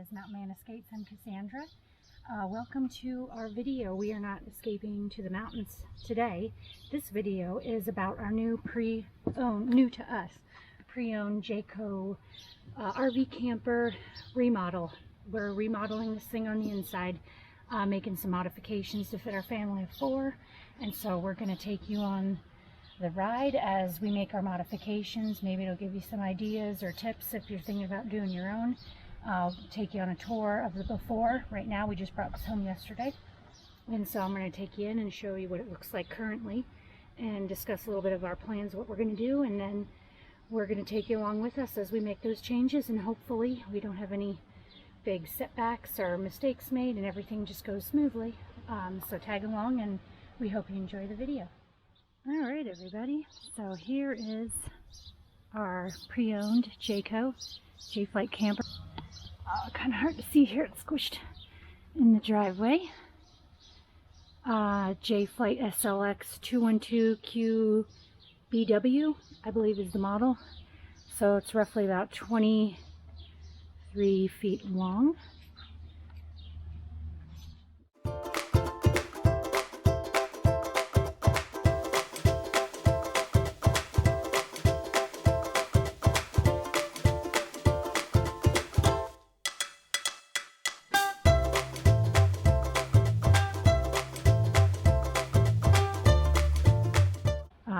is Mountain Man Escapes. I'm Cassandra. Welcome to our video. We are not escaping to the mountains today. This video is about our new new to us, pre-owned Jayco RV camper remodel. We're remodeling this thing on the inside, making some modifications to fit our family of 4, and so we're going to take you on the ride as we make our modifications. Maybe it'll give you some ideas or tips if you're thinking about doing your own. I'll take you on a tour of the before. Right now, we just brought this home yesterday, and so I'm going to take you in and show you what it looks like currently and discuss a little bit of our plans, what we're going to do, and then we're going to take you along with us as we make those changes, and hopefully we don't have any big setbacks or mistakes made and everything just goes smoothly. So tag along, and we hope you enjoy the video. Alright everybody, so here is our pre-owned Jayco J-Flight camper. Kind of hard to see here, it's squished in the driveway. J-Flight SLX 212QBW, I believe is the model. So it's roughly about 23 feet long.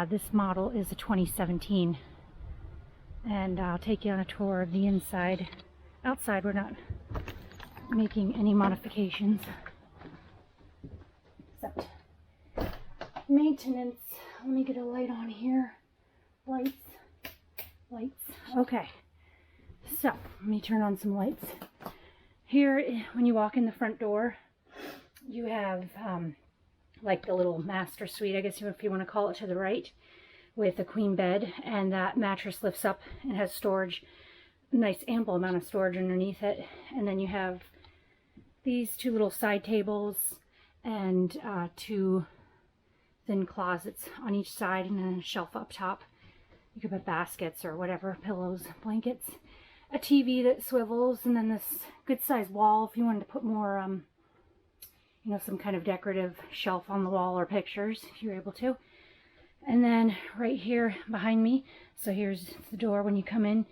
This model is a 2017, and I'll take you on a tour of the inside. Outside we're not making any modifications except maintenance. Let me get a light on here. Lights. Okay, so let me turn on some lights. Here, when you walk in the front door, you have like the little master suite, I guess if you want to call it, to the right, with a queen bed, and that mattress lifts up and has storage, nice ample amount of storage underneath it. And then you have these 2 little side tables and 2 thin closets on each side, and then a shelf up top. You could put baskets or whatever, pillows, blankets, a TV that swivels, and then this good sized wall if you wanted to put more you know, some kind of decorative shelf on the wall or pictures, if you're able to. And then right here behind me, so here's the door. When you come in,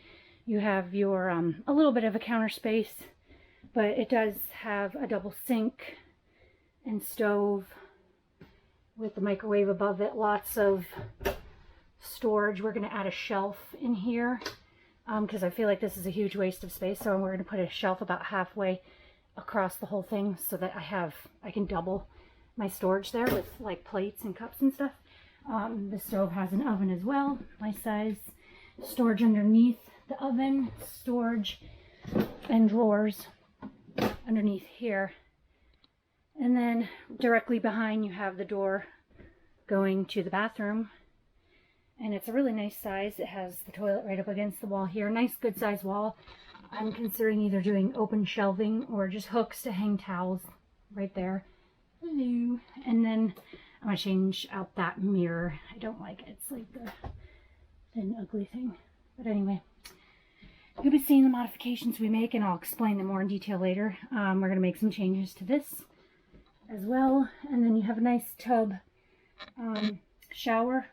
you have your a little bit of a counter space, but it does have a double sink and stove with the microwave above it. Lots of storage. We're going to add a shelf in here because I feel like this is a huge waste of space, so we're going to put a shelf about halfway across the whole thing so that I can double my storage there with like plates and cups and stuff. The stove has an oven as well, nice size. Storage underneath the oven, storage and drawers underneath here. And then directly behind you have the door going to the bathroom, and it's a really nice size. It has the toilet right up against the wall here. Nice good size wall. I'm considering either doing open shelving or just hooks to hang towels right there. Hello. And then I'm going to change out that mirror. I don't like it. It's like the thin, ugly thing. But anyway, you'll be seeing the modifications we make, and I'll explain them more in detail later. We're going to make some changes to this as well. And then you have a nice tub shower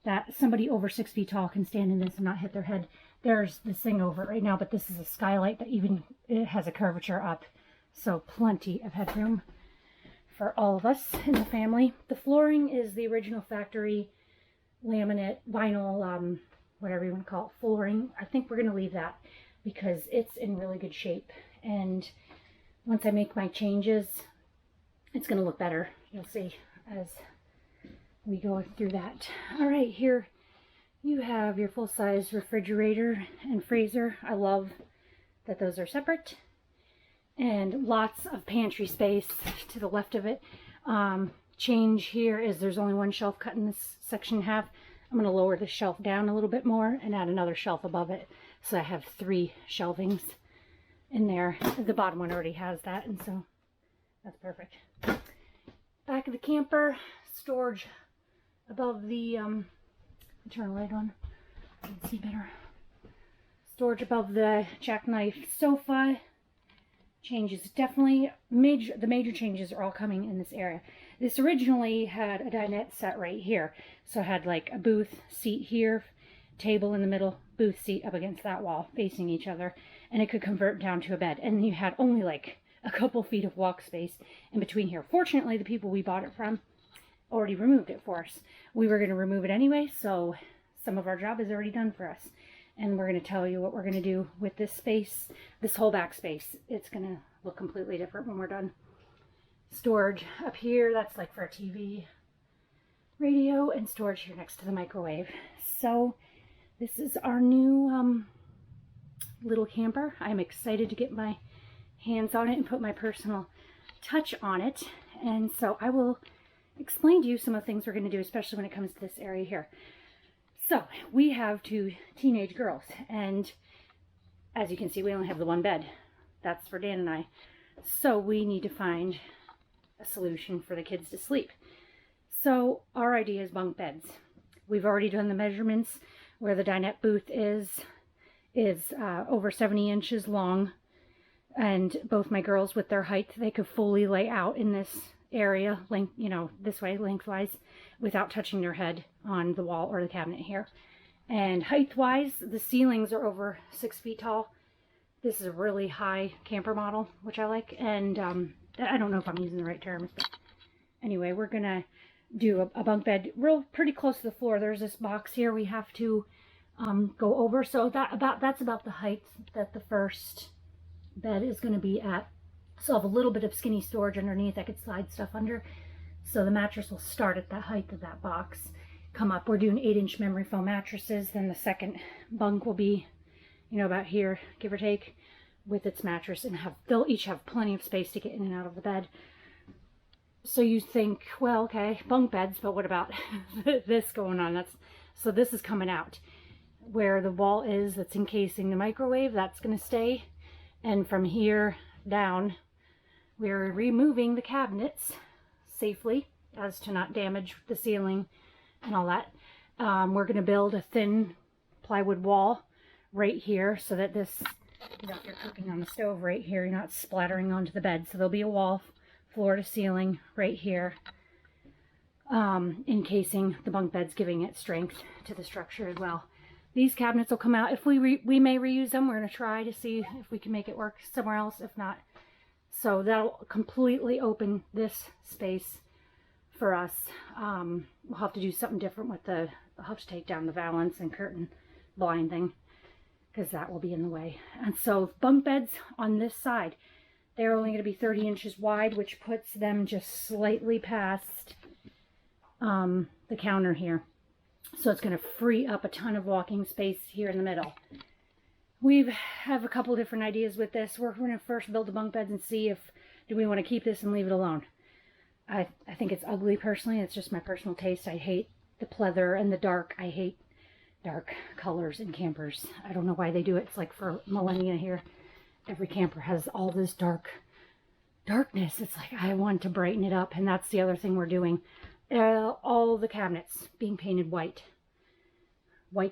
that somebody over 6 feet tall can stand in this and not hit their head. There's this thing over it right now, but this is a skylight that even it has a curvature up, so plenty of headroom for all of us in the family. The flooring is the original factory laminate, vinyl, whatever you want to call it, flooring. I think we're going to leave that because it's in really good shape, and once I make my changes, it's going to look better. You'll see as we go through that. All right, here you have your full-size refrigerator and freezer. I love that those are separate. And lots of pantry space to the left of it. Change here is there's only 1 shelf cut in this section in half. I'm going to lower the shelf down a little bit more and add another shelf above it. So I have 3 shelvings in there. The bottom one already has that, and so that's perfect. Back of the camper, storage above the turn the light on, you can see better. Storage above the jackknife sofa, changes. Definitely the major changes are all coming in this area. This originally had a dinette set right here. So it had like a booth seat here, table in the middle, booth seat up against that wall facing each other, and it could convert down to a bed. And you had only like a couple feet of walk space in between here. Fortunately, the people we bought it from already removed it for us. We were going to remove it anyway, so some of our job is already done for us. And we're going to tell you what we're going to do with this space, this whole back space. It's going to look completely different when we're done. Storage up here, that's like for a TV, radio, and storage here next to the microwave. So this is our new little camper. I'm excited to get my hands on it and put my personal touch on it. And so I will explain to you some of the things we're going to do, especially when it comes to this area here. So we have 2 teenage girls, and as you can see, we only have the one bed. That's for Dan and I. So we need to find a solution for the kids to sleep. So our idea is bunk beds. We've already done the measurements. Where the dinette booth is over 70 inches long, and both my girls with their height, they could fully lay out in this area, length, you know, this way lengthwise, without touching their head on the wall or the cabinet here. And height wise, the ceilings are over 6 feet tall. This is a really high camper model, which I like, and I don't know if I'm using the right terms, but anyway, we're gonna do a bunk bed pretty close to the floor. There's this box here we have to go over, so that's about the height that the first bed is going to be at. So I have a little bit of skinny storage underneath. I could slide stuff under, so the mattress will start at the height of that box, come up. We're doing 8-inch memory foam mattresses. Then the second bunk will be, you know, about here, give or take, with its mattress, and they'll each have plenty of space to get in and out of the bed. So you think, well, okay, bunk beds, but what about this going on? So this is coming out. Where the wall is that's encasing the microwave, that's going to stay. And from here down, we're removing the cabinets safely as to not damage the ceiling and all that. We're going to build a thin plywood wall right here so that this, you know, if you're cooking on the stove right here, you're not splattering onto the bed. So there'll be a wall, floor to ceiling right here, encasing the bunk beds, giving it strength to the structure as well. These cabinets will come out. If we may reuse them, we're going to try to see if we can make it work somewhere else. If not, so that'll completely open this space for us. We'll have to do something different with I'll have to take down the valance and curtain blind thing, because that will be in the way. And so bunk beds on this side, they're only going to be 30 inches wide, which puts them just slightly past the counter here. So it's going to free up a ton of walking space here in the middle. We have a couple different ideas with this. We're going to first build the bunk beds and see if do we want to keep this and leave it alone. I think it's ugly personally. It's just my personal taste. I hate the pleather and the dark. I hate dark colors in campers. I don't know why they do it. It's like for millennia here. Every camper has all this darkness. It's like I want to brighten it up, and that's the other thing we're doing. All the cabinets being painted white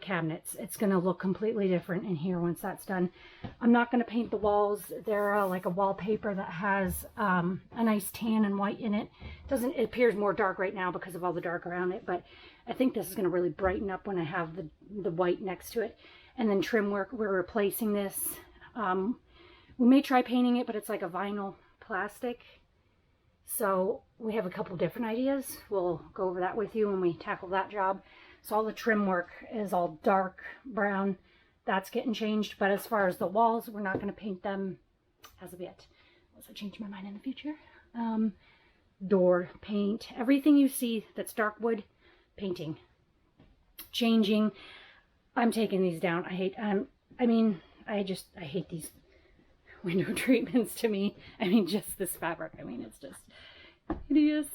cabinets. It's going to look completely different in here once that's done. I'm not going to paint the walls. They're like a wallpaper that has a nice tan and white in it. It appears more dark right now because of all the dark around it, but I think this is going to really brighten up when I have the white next to it. And then trim work, we're replacing this. We may try painting it, but it's like a vinyl plastic. So we have a couple different ideas. We'll go over that with you when we tackle that job. So all the trim work is all dark brown. That's getting changed. But as far as the walls, we're not going to paint them as of yet. Unless I change my mind in the future. Door, paint, everything you see that's dark wood, painting. Changing. I'm taking these down. I hate these window treatments to me. I mean, just this fabric. I mean, it's just hideous.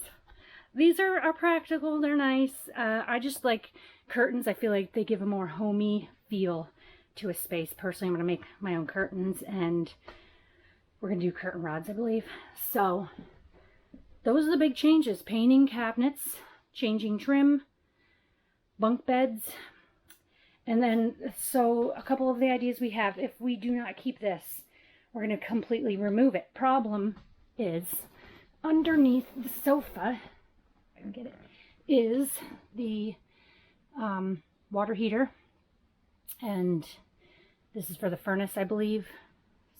These are practical. They're nice. I just like curtains. I feel like they give a more homey feel to a space. Personally, I'm going to make my own curtains, and we're going to do curtain rods, I believe. So those are the big changes. Painting cabinets, changing trim, bunk beds. And then, so a couple of the ideas we have, if we do not keep this, we're going to completely remove it. Problem is, underneath the sofa, if I can get it, is the water heater, and this is for the furnace, I believe.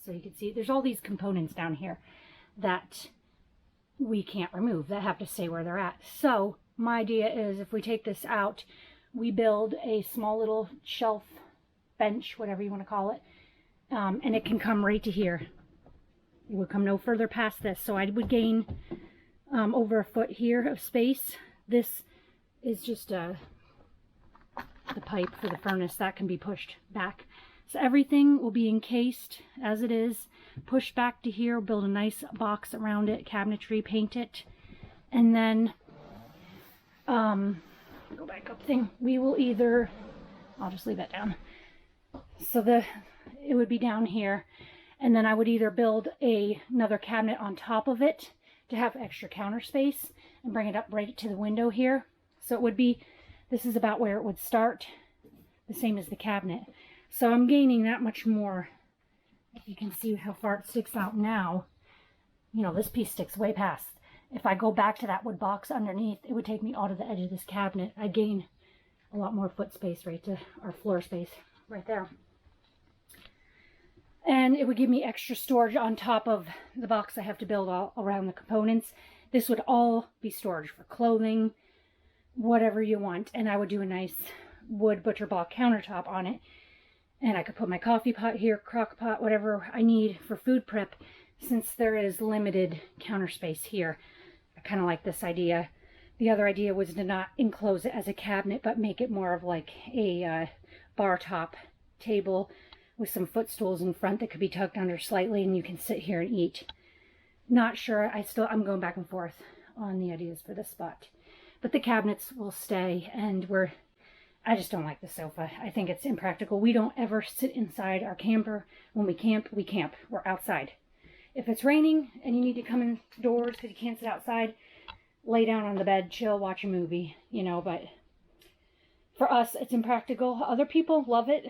So you can see there's all these components down here that we can't remove, that have to stay where they're at. So my idea is, if we take this out, we build a small little shelf, bench, whatever you want to call it, and it can come right to here. It would come no further past this, so I would gain over a foot here of space. This is just the pipe for the furnace that can be pushed back. So everything will be encased as it is, pushed back to here, build a nice box around it, cabinetry, paint it, and then go back up thing. We will either, I'll just leave that down. So it would be down here, and then I would either build another cabinet on top of it to have extra counter space and bring it up right to the window here. So it would be, this is about where it would start, the same as the cabinet. So I'm gaining that much more. If you can see how far it sticks out now, you know, this piece sticks way past. If I go back to that wood box underneath, it would take me out of the edge of this cabinet. I gain a lot more foot space right to, or floor space right there. And it would give me extra storage on top of the box I have to build all around the components. This would all be storage for clothing, whatever you want. And I would do a nice wood butcher block countertop on it. And I could put my coffee pot here, crock pot, whatever I need for food prep, since there is limited counter space here. I kind of like this idea. The other idea was to not enclose it as a cabinet, but make it more of like a bar top table with some footstools in front that could be tucked under slightly, and you can sit here and eat. Not sure. I'm going back and forth on the ideas for this spot. But the cabinets will stay, and I just don't like the sofa. I think it's impractical. We don't ever sit inside our camper. When we camp, we camp. We're outside. If it's raining and you need to come indoors because you can't sit outside, lay down on the bed, chill, watch a movie, you know, but for us, it's impractical. Other people love it.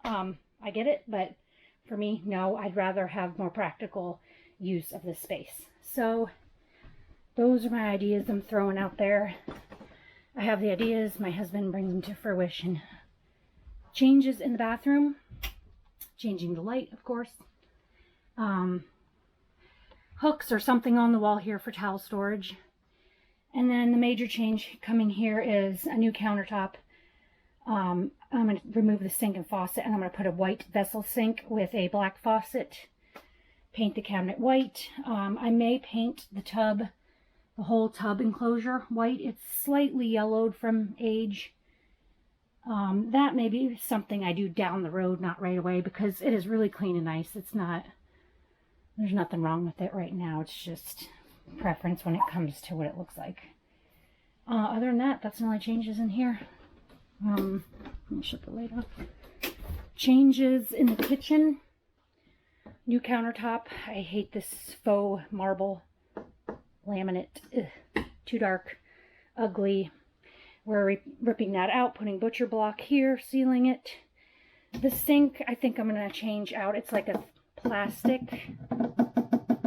I get it, but for me, no. I'd rather have more practical use of this space. So those are my ideas I'm throwing out there. I have the ideas, my husband brings them to fruition. Changes in the bathroom, changing the light, of course. Hooks or something on the wall here for towel storage. And then the major change coming here is a new countertop. I'm going to remove the sink and faucet, and I'm going to put a white vessel sink with a black faucet. Paint the cabinet white. I may paint the tub, the whole tub enclosure white. It's slightly yellowed from age. That may be something I do down the road, not right away, because it is really clean and nice. It's not, there's nothing wrong with it right now. It's just preference when it comes to what it looks like. Other than that, that's the only changes in here. Let me shut the light off. Changes in the kitchen. New countertop. I hate this faux marble laminate. Ugh, too dark, ugly. We're ripping that out, putting butcher block here, sealing it. The sink, I think I'm going to change out. It's like a plastic,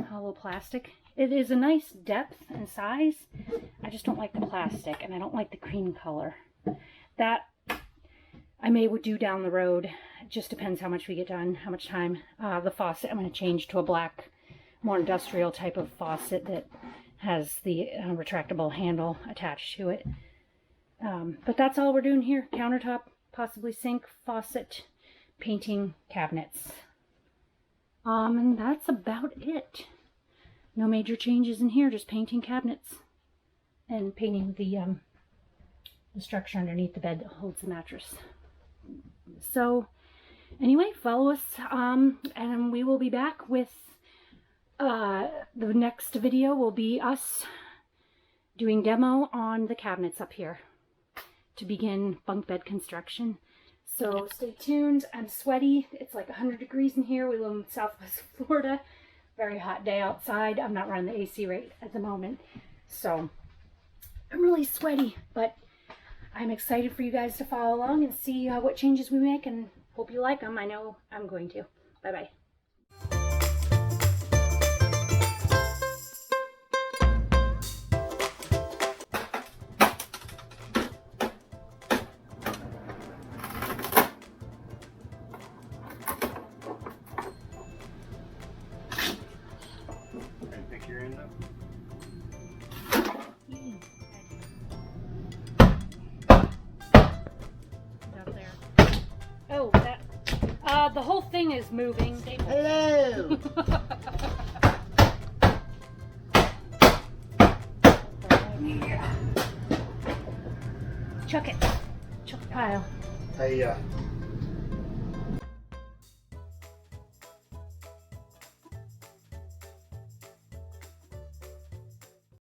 hollow plastic. It is a nice depth and size. I just don't like the plastic, and I don't like the cream color. That I may do down the road. It just depends how much we get done, how much time. The faucet, I'm going to change to a black, more industrial type of faucet that has the retractable handle attached to it. But that's all we're doing here. Countertop, possibly sink, faucet, painting cabinets. And that's about it. No major changes in here, just painting cabinets and painting the structure underneath the bed that holds the mattress. So anyway, follow us, and we will be back with the next video will be us doing demo on the cabinets up here to begin bunk bed construction. So stay tuned. I'm sweaty. It's like 100 degrees in here. We live in Southwest Florida. Very hot day outside. I'm not running the AC right at the moment, so I'm really sweaty, but I'm excited for you guys to follow along and see what changes we make, and hope you like them. I know I'm going to. Bye-bye. thing is moving. Hello. Chuck it. Chuck the pile. Hey,